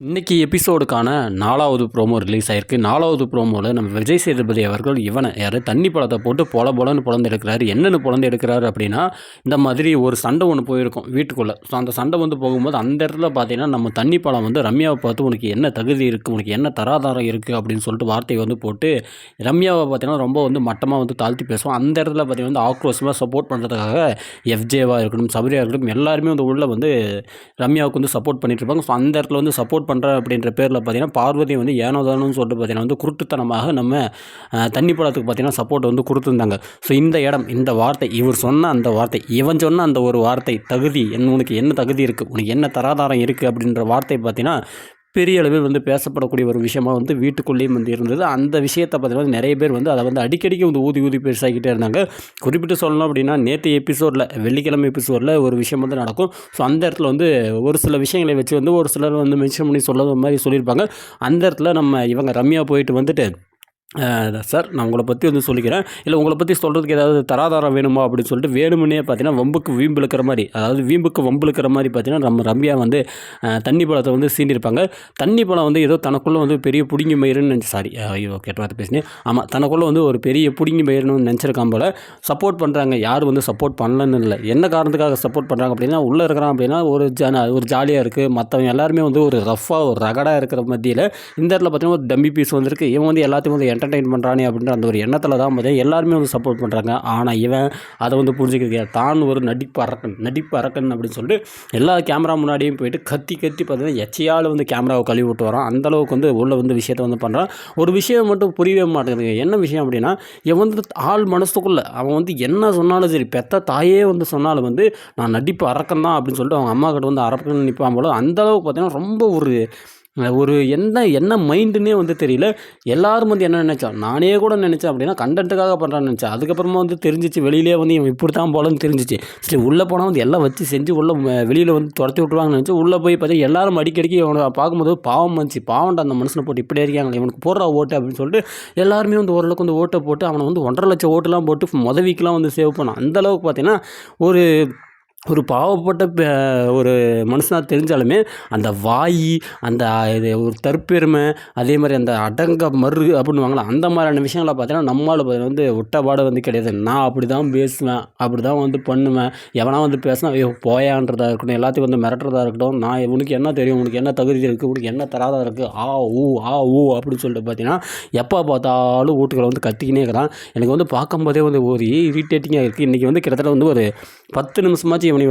இன்னைக்கு எபிசோடுக்கான 4வது promo release ஆயிருக்கு. 4வது ப்ரோமோவில் நம்ம விஜய் சேதுபதி அவர்கள் யார் தண்ணி பழத்தை போட்டு பொலன்னு பொழந்து எடுக்கிறாரு. என்னென்னு பொழந்து எடுக்கிறாரு அப்படின்னா, இந்த மாதிரி ஒரு சண்டை ஒன்று போயிருக்கும் வீட்டுக்குள்ளே. ஸோ அந்த சண்டை போகும்போது அந்த இடத்துல பார்த்தீங்கன்னா, நம்ம தண்ணி பழம் ரம்யாவை பார்த்து உனக்கு என்ன தகுதி இருக்குது, உனக்கு என்ன தராதாரம் இருக்குது அப்படின்னு சொல்லிட்டு வார்த்தையை போட்டு ரம்யாவை பார்த்தீங்கன்னா ரொம்ப மட்டமாக தாழ்த்தி பேசுவோம். அந்த இடத்துல பார்த்தீங்கன்னா ஆக்ரோஷமாக சப்போர்ட் பண்ணுறதுக்காக எஃப்ஜேவாக இருக்கட்டும், சபரியாக இருக்கட்டும், எல்லாருமே உள்ளே ரம்யாவுக்கு சப்போர்ட் பண்ணிட்டு இருப்பாங்க. ஸோ அந்த இடத்துல சப்போர்ட் பண்ணுற அப்படின்ற பேரில் பார்த்தீங்கன்னா பார்வதி ஏனோதானு சொல்லிட்டு பார்த்தீங்கன்னா குருட்டுத்தனமாக நம்ம தண்ணி பழத்துக்கு பார்த்தீங்கன்னா சப்போர்ட் கொடுத்துருந்தாங்க. ஸோ இந்த இடம், இந்த வார்த்தை, இவர் சொன்ன அந்த வார்த்தை, இவன் சொன்ன அந்த ஒரு வார்த்தை, தகுதி உனக்கு என்ன தகுதி இருக்குது, உனக்கு என்ன தராதாரம் இருக்குது அப்படின்ற வார்த்தை பார்த்தீங்கன்னா பெரிய அளவில் பேசப்படக்கூடிய ஒரு விஷயமா வீட்டுக்குள்ளேயும் இருந்தது. அந்த விஷயத்தை பார்த்தீங்கன்னா நிறைய பேர் அதை அடிக்கடிக்கு ஊதி பேசாகிட்டே இருந்தாங்க. குறிப்பிட்டு சொல்லணும் அப்படின்னா நேற்று எபிசோடில், வெள்ளிக்கிழமை எபிசோடில் ஒரு விஷயம் நடக்கும். ஸோ அந்த இடத்துல ஒரு சில விஷயங்களை வச்சு ஒரு சிலர் மென்ஷன் பண்ணி சொல்ல மாதிரி சொல்லியிருப்பாங்க. அந்த இடத்துல நம்ம இவங்க ரம்யா போயிட்டு சார், நான் உங்களை பற்றி சொல்லிக்கிறேன், இல்லை உங்களை பற்றி சொல்கிறதுக்கு ஏதாவது தராதாரம் வேணுமா அப்படின்னு சொல்லிட்டு வேணுமுன்னே பார்த்தீங்கன்னா வம்புக்கு வீம்பு இழுக்கிற மாதிரி, அதாவது வீம்புக்கு வம்பு இழுக்கிற மாதிரி பார்த்தீங்கன்னா நம்ம ரம்யா தண்ணி பழத்தை சீண்டிருப்பாங்க. தண்ணி பழம் ஏதோ தனக்குள்ளே பெரிய பிடுங்கி மயிருன்னு ஐயோ கேட்ட வார்த்தை பேசினேன். ஆமாம், தனக்குள்ளே ஒரு பெரிய பிடுங்கி மயிருன்னு நினச்சிருக்கான் போல். சப்போர்ட் பண்ணுறாங்க, யார் சப்போர்ட் பண்ணலன்னு இல்லை, என்ன காரணத்துக்காக சப்போர்ட் பண்ணுறாங்க அப்படின்னா, உள்ளே இருக்கிறான் அப்படின்னா ஒரு ஜாலியாக இருக்குது, மற்றவங்க எல்லாருமே ஒரு ரஃப்பாக ஒரு ரகடாக இருக்கிற மத்தியில் இந்த இடத்துல பார்த்தீங்கன்னா ஒரு டம்மி பீஸ் வந்திருக்கு. இவன் எல்லாத்தையும் என்டர்டெயின் பண்ணுறானே அப்படின்ற அந்த ஒரு எண்ணத்தில் தான் எல்லாருமே சப்போர்ட் பண்ணுறாங்க. ஆனால் இவன் அதை புரிஞ்சுக்கிறது, தான் ஒரு நடிப்பு அரக்கன் அப்படின்னு சொல்லிட்டு எல்லா கேமரா முன்னாடியும் போயிட்டு கத்தி பார்த்தீங்கன்னா எச்சையால் கேமராவை கழுவி விட்டு வரான். அந்தளவுக்கு உள்ள விஷயத்தை பண்ணுறான். ஒரு விஷயம் மட்டும் புரியவே மாட்டேங்குது. என்ன விஷயம் அப்படின்னா, இவன் ஆள் மனசுக்குள்ளே அவன் என்ன சொன்னாலும் சரி, பெத்த தாயே சொன்னாலும் நான் நடிப்பு அரக்கன் தான் அப்படின்னு சொல்லிட்டு அவங்க அம்மா கிட்ட அரக்கன் நிற்பான் போல. அந்தளவுக்கு பார்த்தீங்கன்னா ரொம்ப ஒரு என்ன மைண்டுன்னே தெரியல. எல்லோரும் என்ன நினச்சோம், நானே கூட நினச்சேன் அப்படின்னா கண்டென்ட்டுக்காக பண்ணுறான்னு நினச்சேன். அதுக்கப்புறமா தெரிஞ்சிச்சு, வெளியிலே இவன் இப்படி தான் போலன்னு தெரிஞ்சிச்சு. சரி, உள்ளே போனால் எல்லாம் வச்சு செஞ்சு உள்ளே வெளியில் துரத்தி விட்ருவாங்கன்னு நினச்சி உள்ளே போய் பார்த்தா எல்லாரும் அடிக்கடிக்கு இவனை பார்க்கும்போது பாவம் வந்துச்சு. பாவம்டா அந்த மனுஷனை போட்டு இப்படி இருக்காங்க, இவனுக்கு போடுறா ஓட்டு அப்படின்னு சொல்லிட்டு எல்லாருமே ஓரளவுக்கு ஓட்டை போட்டு அவனை 1.5 லட்சம் ஓட்டுலாம் போட்டு வீக்கெலாம் சேவ் பண்ணான். அந்தளவுக்கு பார்த்தீங்கன்னா ஒரு பாவப்பட்ட ஒரு மனுஷனாக தெரிஞ்சாலுமே அந்த வாய், அந்த இது ஒரு தற்பெருமை, அதே மாதிரி அந்த அடங்க மறு அப்படின்னுவாங்களா, அந்த மாதிரியான விஷயங்களை பார்த்தீங்கன்னா நம்மளால் விட்டபாடு கிடையாது. நான் அப்படி தான் பேசுவேன், அப்படி தான் பண்ணுவேன். எவனா பேசினா ஐயோ போயான்றதா இருக்கட்டும், எல்லாத்தையும் மிரட்டுறதா இருக்கட்டும், நான் உனக்கு என்ன தெரியும், உனக்கு என்ன தகுதி இருக்குது, உனக்கு என்ன தராதா இருக்குது, ஆ ஊ அப்படின்னு சொல்லிட்டு பார்த்தீங்கன்னா எப்போ பார்த்தாலும் வீட்டுக்களை கத்திக்கினே இருக்கிறான். எனக்கு பார்க்கும்போதே ஒரு இரிட்டேட்டிங்காக இருக்குது. இன்றைக்கி கிட்டத்தட்ட ஒரு 10 நிமிஷமாச்சு இவனை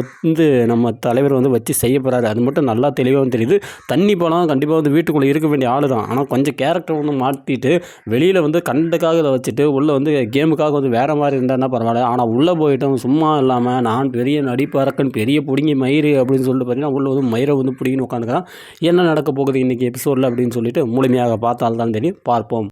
நம்ம தலைவர் வச்சு செய்ய போகிறாரு. அது மட்டும் நல்லா தெளிவாகவும் தெரியுது. தண்ணி பழம் கண்டிப்பாக வீட்டுக்குள்ளே இருக்க வேண்டிய ஆள் தான். ஆனால் கொஞ்சம் கேரக்டர் மாற்றிட்டு வெளியில் கண்டுக்காக இதை வச்சுட்டு உள்ளே கேமுக்காக வேறு மாதிரி இருந்தாருன்னா பரவாயில்ல. ஆனால் உள்ளே போயிட்டோம் சும்மா இல்லாமல் நான் பெரிய நடிப்பறக்கன், பெரிய பிடுங்கி மயிறு அப்படின்னு சொல்லிட்டு பார்த்தீங்கன்னா உள்ளே மயிரை பிடிங்கின்னு உட்காந்துக்கிறான். என்ன நடக்க போகுது இன்றைக்கி எபிசோடில் அப்படின்னு சொல்லிட்டு முழுமையாக பார்த்தால்தான் தெரியும். பார்ப்போம்.